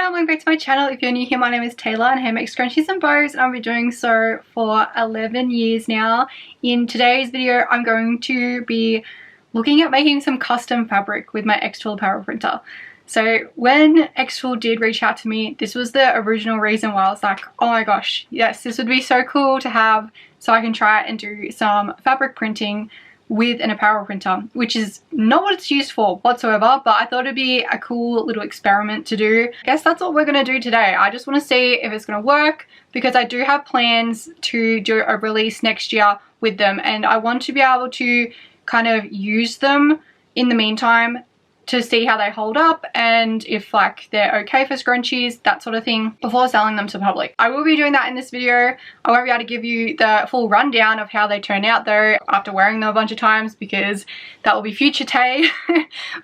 and welcome back to my channel. If you're new here, my name is Taylah and I make scrunchies and bows, and I've been doing so for 11 years now. In today's video, I'm going to be looking at making some custom fabric with my xTool apparel printer. So when xTool did reach out to me, this was the original reason why I was like, oh my gosh, yes, this would be so cool to have so I can try and do some fabric printing with an apparel printer, which is not what it's used for whatsoever, but I thought it'd be a cool little experiment to do. I guess that's what we're going to do today. I just want to see if it's going to work, because I do have plans to do a release next year with them, and I want to be able to kind of use them in the meantime to see how they hold up and if like they're okay for scrunchies, that sort of thing, before selling them to the public. I will be doing that in this video. I won't be able to give you the full rundown of how they turn out though after wearing them a bunch of times, because that will be future Tay.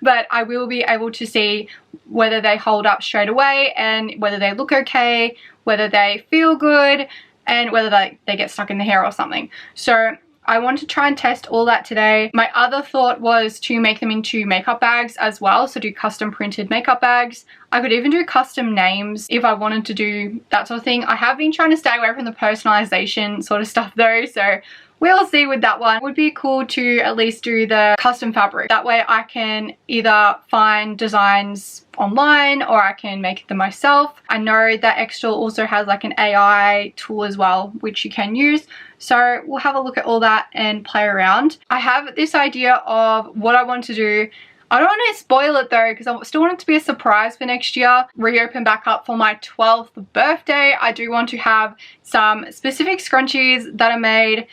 But I will be able to see whether they hold up straight away and whether they look okay, whether they feel good, and whether they get stuck in the hair or something. So I want to try and test all that today. My other thought was to make them into makeup bags as well, so do custom printed makeup bags. I could even do custom names if I wanted to do that sort of thing. I have been trying to stay away from the personalization sort of stuff though, so we'll see with that one. It would be cool to at least do the custom fabric. That way I can either find designs online or I can make them myself. I know that xTool also has like an AI tool as well, which you can use. So we'll have a look at all that and play around. I have this idea of what I want to do. I don't want to spoil it though, because I still want it to be a surprise for next year. Reopen back up for my 12th birthday. I do want to have some specific scrunchies that are made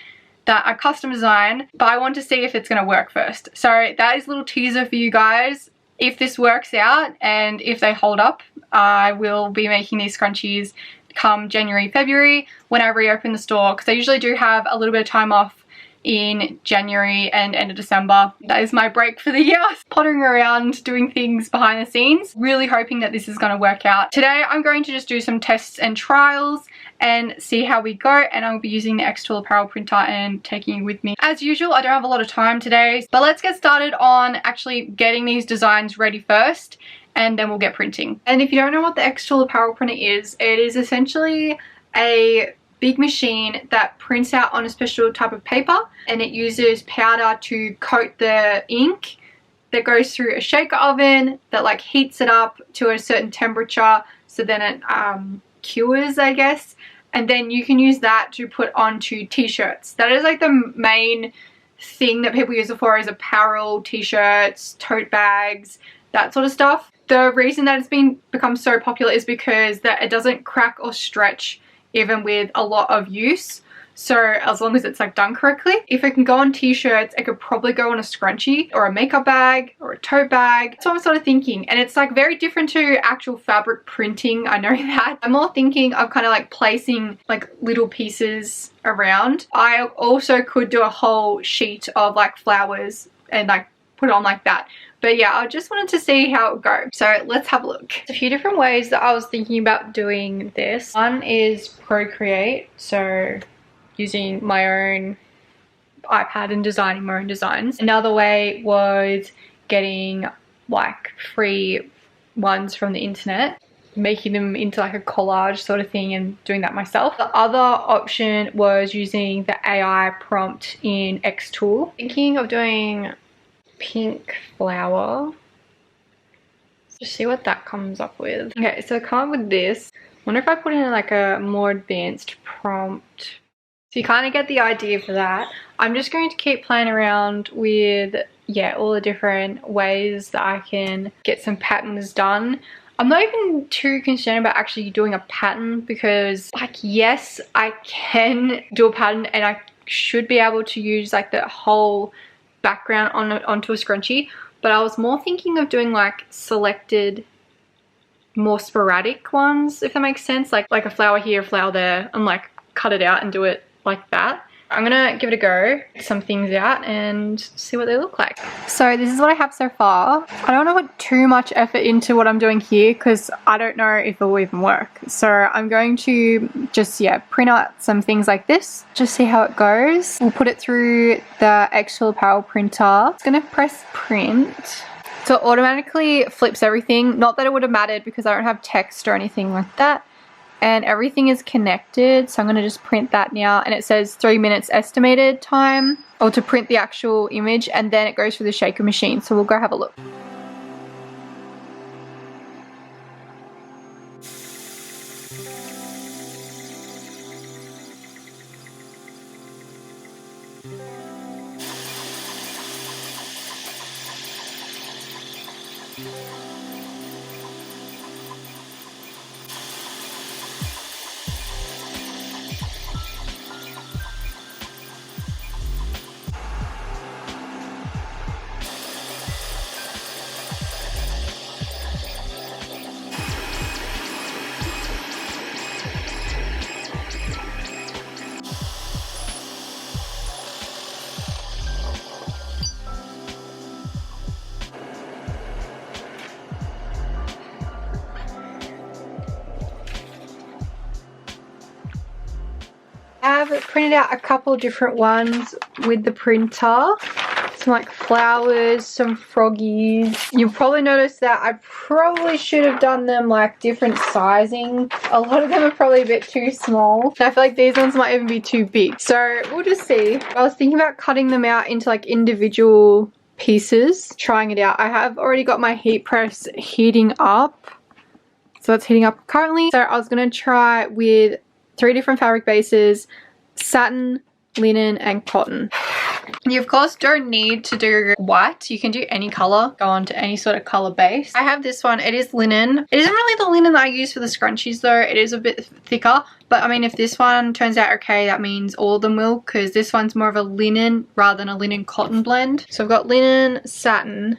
that are custom designed, but I want to see if it's going to work first. So that is a little teaser for you guys. If this works out and if they hold up, I will be making these scrunchies come January, February when I reopen the store, because I usually do have a little bit of time off in January and end of December. That is my break for the year. Pottering around doing things behind the scenes, really hoping that this is going to work out. Today I'm going to just do some tests and trials and see how we go, and I'll be using the xTool apparel printer and taking it with me. As usual, I don't have a lot of time today, but let's get started on actually getting these designs ready first, and then we'll get printing. And if you don't know what the xTool apparel printer is, it is essentially a big machine that prints out on a special type of paper, and it uses powder to coat the ink that goes through a shaker oven that like heats it up to a certain temperature, so then it cures, I guess, and then you can use that to put onto t-shirts. That is like the main thing that people use it for, is apparel, t-shirts, tote bags, that sort of stuff. The reason that it's become so popular is because that it doesn't crack or stretch even with a lot of use. So as long as it's like done correctly. If it can go on t-shirts, it could probably go on a scrunchie or a makeup bag or a tote bag. That's what I'm sort of thinking. And it's like very different to actual fabric printing, I know that. I'm more thinking of kind of like placing like little pieces around. I also could do a whole sheet of like flowers and like put it on like that. But yeah, I just wanted to see how it would go. So let's have a look. There's a few different ways that I was thinking about doing this. One is Procreate, so using my own iPad and designing my own designs. Another way was getting like free ones from the internet, making them into like a collage sort of thing and doing that myself. The other option was using the AI prompt in xTool. Thinking of doing pink flower. Just see what that comes up with. Okay, so I come up with this. Wonder if I put in like a more advanced prompt. So you kind of get the idea for that. I'm just going to keep playing around with, yeah, all the different ways that I can get some patterns done. I'm not even too concerned about actually doing a pattern, because like, yes, I can do a pattern and I should be able to use like the whole background onto a scrunchie, but I was more thinking of doing like selected, more sporadic ones, if that makes sense, like a flower here, a flower there, and like cut it out and do it like that. I'm gonna give it a go, get some things out and see what they look like. So this is what I have so far. I don't want to put too much effort into what I'm doing here because I don't know if it will even work. So I'm going to just, yeah, print out some things like this, just see how it goes. We'll put it through the xTool apparel printer. It's gonna press print. So it automatically flips everything. Not that it would have mattered because I don't have text or anything like that. And everything is connected. So I'm going to just print that now. And it says 3 minutes estimated time, or to print the actual image. And then it goes through the shaker machine. So we'll go have a look. I have printed out a couple different ones with the printer. Some like flowers, some froggies. You'll probably notice that I probably should have done them like different sizing. A lot of them are probably a bit too small. And I feel like these ones might even be too big. So we'll just see. I was thinking about cutting them out into like individual pieces, trying it out. I have already got my heat press heating up. So it's heating up currently. So I was going to try with 3 different fabric bases: satin, linen, and cotton. You of course don't need to do white. You can do any color, go on to any sort of color base. I have this one. It is linen. It isn't really the linen that I use for the scrunchies though. It is a bit thicker, but I mean, if this one turns out okay, that means all of them will, because this one's more of a linen rather than a linen cotton blend. So I've got linen, satin.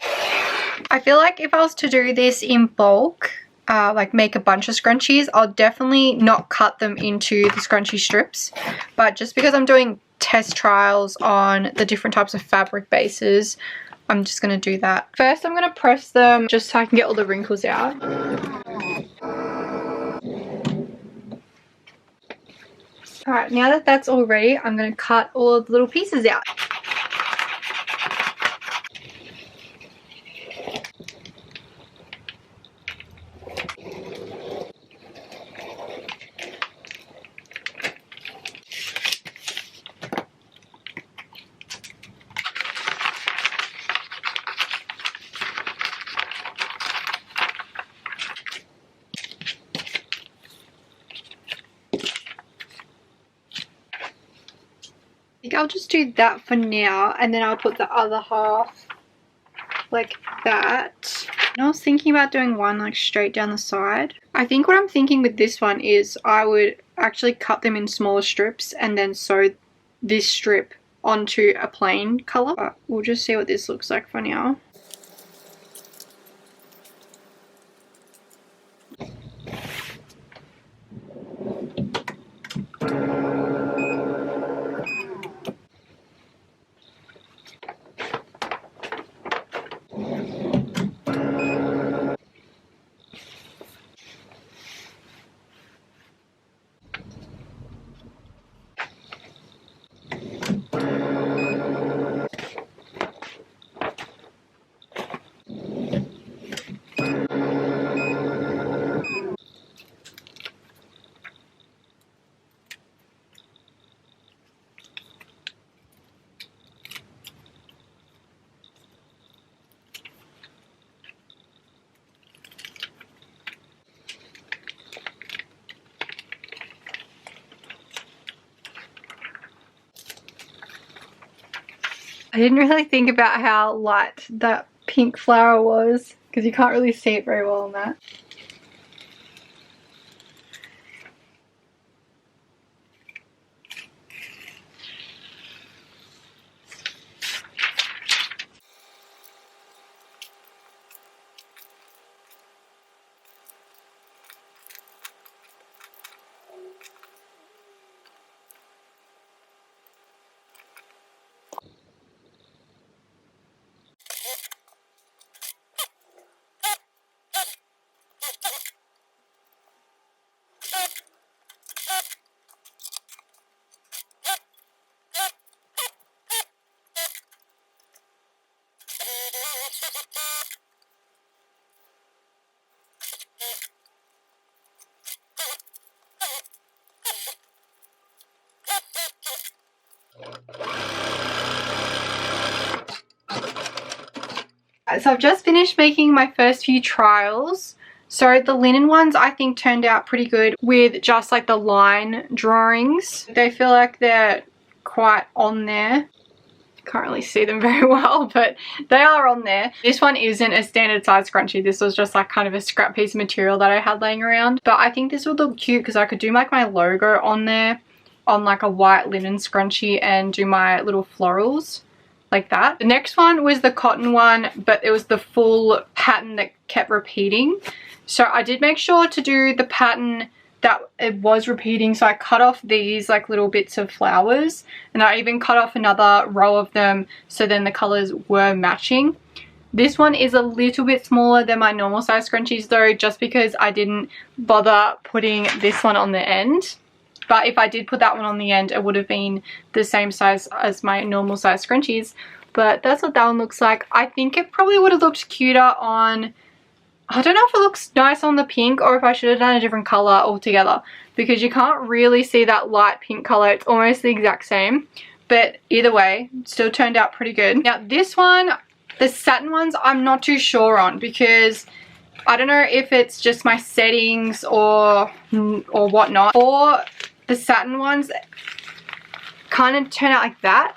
I feel like if I was to do this in bulk, like make a bunch of scrunchies, I'll definitely not cut them into the scrunchie strips. But just because I'm doing test trials on the different types of fabric bases, I'm just going to do that. First, I'm going to press them just so I can get all the wrinkles out. Alright, now that that's all ready, I'm going to cut all of the little pieces out. I think I'll just do that for now, and then I'll put the other half like that. And I was thinking about doing one like straight down the side. I think what I'm thinking with this one is I would actually cut them in smaller strips and then sew this strip onto a plain color. But we'll just see what this looks like for now. I didn't really think about how light that pink flower was, because you can't really see it very well on that. So I've just finished making my first few trials. So the linen ones I think turned out pretty good with just like the line drawings. They feel like they're quite on there. Can't really see them very well, but they are on there. This one isn't a standard size scrunchie. This was just like kind of a scrap piece of material that I had laying around. But I think this would look cute because I could do like my logo on there on like a white linen scrunchie and do my little florals like that. The next one was the cotton one, but it was the full pattern that kept repeating. So I did make sure to do the pattern that it was repeating, so I cut off these like little bits of flowers, and I even cut off another row of them so then the colors were matching. This one is a little bit smaller than my normal size scrunchies though, just because I didn't bother putting this one on the end. But if I did put that one on the end, it would have been the same size as my normal size scrunchies. But that's what that one looks like. I think it probably would have looked cuter on, I don't know if it looks nice on the pink or if I should have done a different color altogether, because you can't really see that light pink color. It's almost the exact same, but either way, still turned out pretty good. Now this one, the satin ones, I'm not too sure on because I don't know if it's just my settings or whatnot. Or the satin ones kind of turn out like that.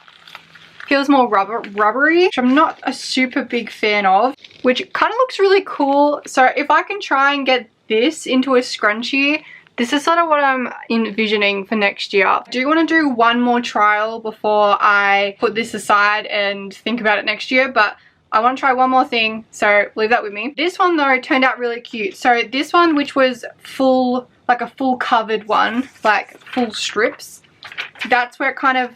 Feels more rubbery, which I'm not a super big fan of, which kind of looks really cool. So if I can try and get this into a scrunchie, this is sort of what I'm envisioning for next year. I do want to do one more trial before I put this aside and think about it next year, but I want to try one more thing, so leave that with me. This one though turned out really cute. So this one, which was full, like a full covered one, like full strips, that's where it kind of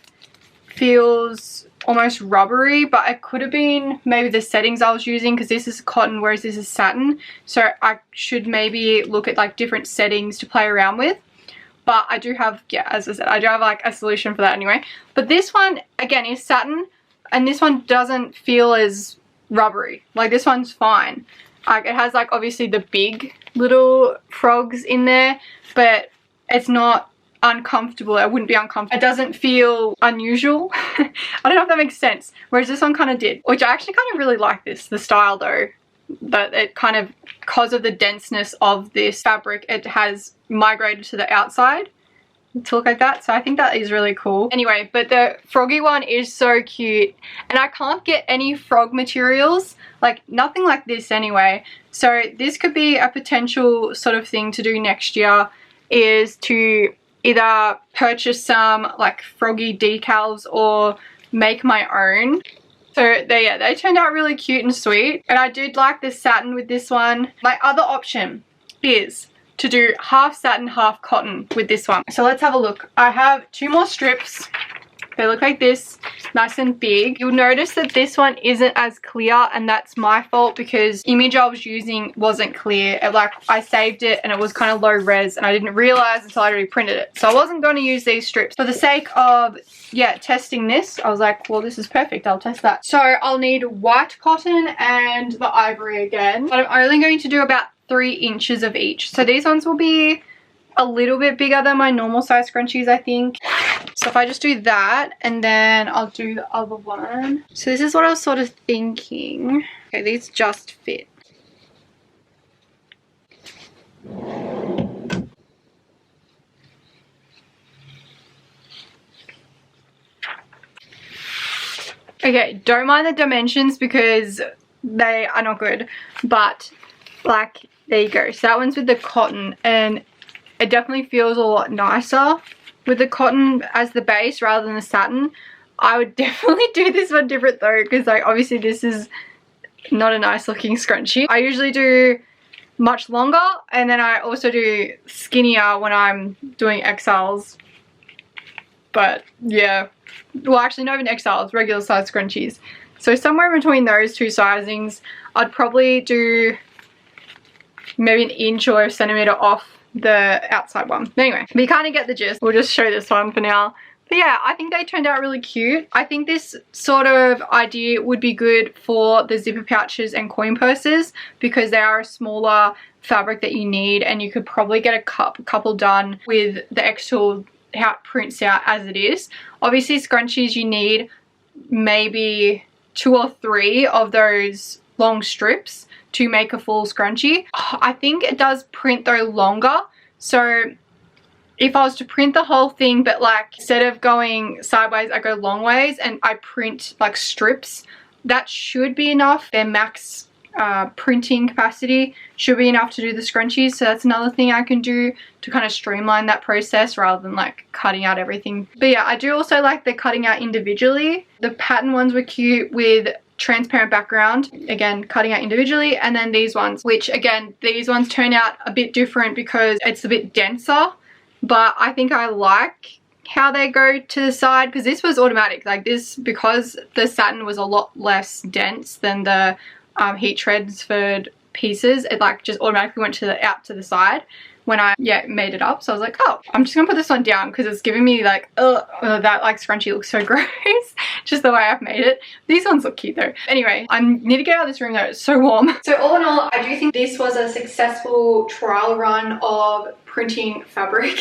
feels almost rubbery, but it could have been maybe the settings I was using, because this is cotton whereas this is satin, so I should maybe look at like different settings to play around with. But I do have, yeah, as I said, I do have like a solution for that anyway. But this one again is satin, and this one doesn't feel as rubbery. Like this one's fine. Like it has like obviously the big little frogs in there, but it's not uncomfortable. I wouldn't be uncomfortable. It doesn't feel unusual. I don't know if that makes sense. Whereas this one kind of did, which I actually kind of really like this, the style though. But it kind of, because of the denseness of this fabric, it has migrated to the outside to look like that. So I think that is really cool. Anyway, but the froggy one is so cute, and I can't get any frog materials, like nothing like this anyway. So this could be a potential sort of thing to do next year, is to either purchase some like froggy decals or make my own. So they turned out really cute and sweet, and I did like the satin with this one. My other option is to do half satin, half cotton with this one. So let's have a look. I have 2 more strips. They look like this, nice and big. You'll notice that this one isn't as clear, and that's my fault because the image I was using wasn't clear. Like I saved it and it was kind of low res, and I didn't realize until I reprinted it. So I wasn't going to use these strips. For the sake of, yeah, testing this, I was like, well, this is perfect. I'll test that. So I'll need white cotton and the ivory again. But I'm only going to do about 3 inches of each. So these ones will be a little bit bigger than my normal size scrunchies, I think. So if I just do that, and then I'll do the other one. So this is what I was sort of thinking. Okay, these just fit. Okay, don't mind the dimensions because they are not good, but like, there you go. So that one's with the cotton, and it definitely feels a lot nicer with the cotton as the base rather than the satin. I would definitely do this one different though, because like obviously this is not a nice looking scrunchie. I usually do much longer, and then I also do skinnier when I'm doing XLs. But yeah, well actually not even XLs, regular size scrunchies. So somewhere between those 2 sizings, I'd probably do maybe 1 inch or a centimeter off the outside one. Anyway, but you kind of get the gist. We'll just show this one for now. But yeah, I think they turned out really cute. I think this sort of idea would be good for the zipper pouches and coin purses, because they are a smaller fabric that you need, and you could probably get a couple done with the xTool, how it prints out as it is. Obviously scrunchies, you need maybe 2 or 3 of those long strips to make a full scrunchie. I think it does print though longer, so if I was to print the whole thing, but like instead of going sideways I go long ways and I print like strips, that should be enough. Their max printing capacity should be enough to do the scrunchies, so that's another thing I can do to kind of streamline that process rather than like cutting out everything. But yeah, I do also like the cutting out individually. The pattern ones were cute with transparent background, again cutting out individually, and then these ones, which again these ones turn out a bit different because it's a bit denser, but I think I like how they go to the side because this was automatic. Like this, because the satin was a lot less dense than the heat transferred pieces, it like just automatically went to the out to the side when I made it up. So I was like, oh, I'm just gonna put this one down because it's giving me like that like scrunchie looks so gross just the way I've made it. These ones look cute though. Anyway, I need to get out of this room though, it's so warm. So all in all, I do think this was a successful trial run of printing fabric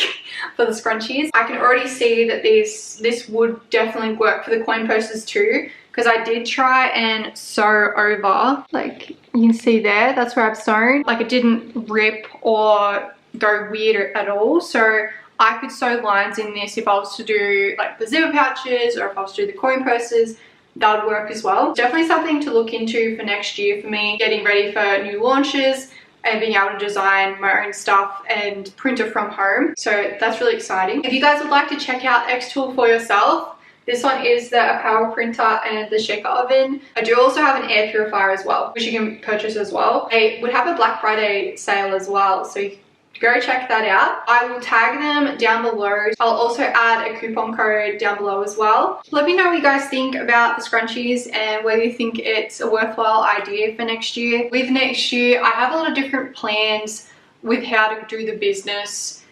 for the scrunchies. I can already see that this would definitely work for the coin purses too, because I did try and sew over, like you can see there, that's where I've sewn. Like it didn't rip or go weird at all, so I could sew lines in this if I was to do like the zipper pouches or if I was to do the coin purses. That would work as well. Definitely something to look into for next year for me, getting ready for new launches and being able to design my own stuff and print it from home. So that's really exciting. If you guys would like to check out xTool for yourself, this one is the Apparel printer and the shaker oven. I do also have an air purifier as well, which you can purchase as well. They would have a Black Friday sale as well, so you go check that out. I will tag them down below. I'll also add a coupon code down below as well. Let me know what you guys think about the scrunchies and whether you think it's a worthwhile idea for next year. With next year, I have a lot of different plans with how to do the business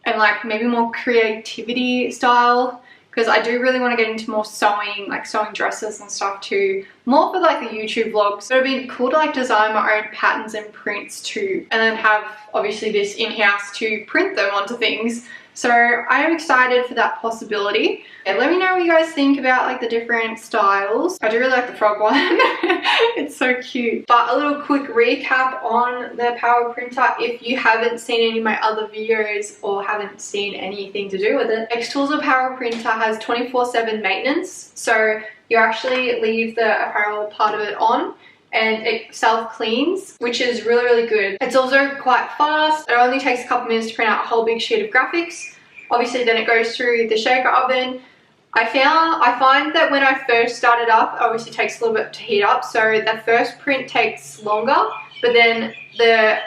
and like maybe more creativity style, because I do really want to get into more sewing, like sewing dresses and stuff too, more for like the YouTube vlogs. So it'd be cool to like design my own patterns and prints too, and then have obviously this in-house to print them onto things. So I am excited for that possibility. And let me know what you guys think about like the different styles. I do really like the frog one. It's so cute. But a little quick recap on the Apparel printer. If you haven't seen any of my other videos or haven't seen anything to do with it, xTool's Apparel printer has 24/7 maintenance. So you actually leave the apparel part of it on and it self-cleans, which is really, really good. It's also quite fast. It only takes a couple minutes to print out a whole big sheet of graphics. Obviously then it goes through the shaker oven. I find that when I first started up, it obviously takes a little bit to heat up, so the first print takes longer, but then the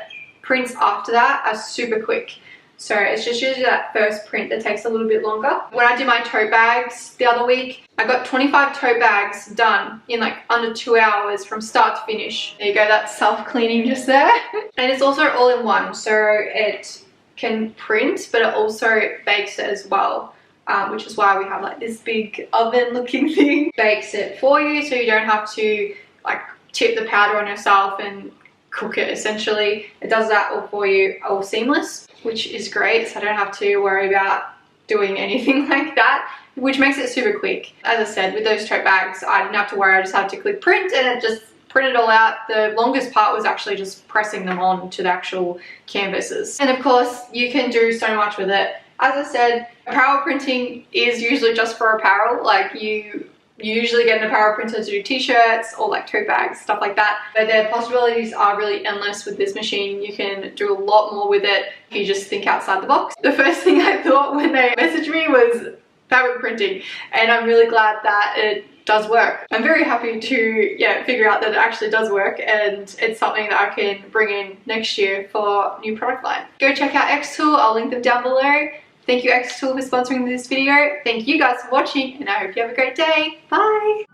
prints after that are super quick. So it's just usually that first print that takes a little bit longer. When I did my tote bags the other week, I got 25 tote bags done in like under 2 hours from start to finish. There you go, that's self-cleaning just there. And it's also all in one, so it can print, but it also bakes it as well. Which is why we have like this big oven looking thing. Bakes it for you, so you don't have to like tip the powder on yourself and cook it essentially. It does that all for you, all seamless, which is great, so I don't have to worry about doing anything like that, which makes it super quick. As I said, with those tote bags, I didn't have to worry, I just had to click print and it just printed all out. The longest part was actually just pressing them on to the actual canvases. And of course, you can do so much with it. As I said, apparel printing is usually just for apparel. Like you usually get an apparel printer to do t-shirts or like tote bags, stuff like that. But the possibilities are really endless with this machine. You can do a lot more with it if you just think outside the box. The first thing I thought when they messaged me was fabric printing, and I'm really glad that it does work. I'm very happy to figure out that it actually does work, and it's something that I can bring in next year for new product line. Go check out xTool, I'll link them down below. Thank you xTool for sponsoring this video. Thank you guys for watching, and I hope you have a great day. Bye!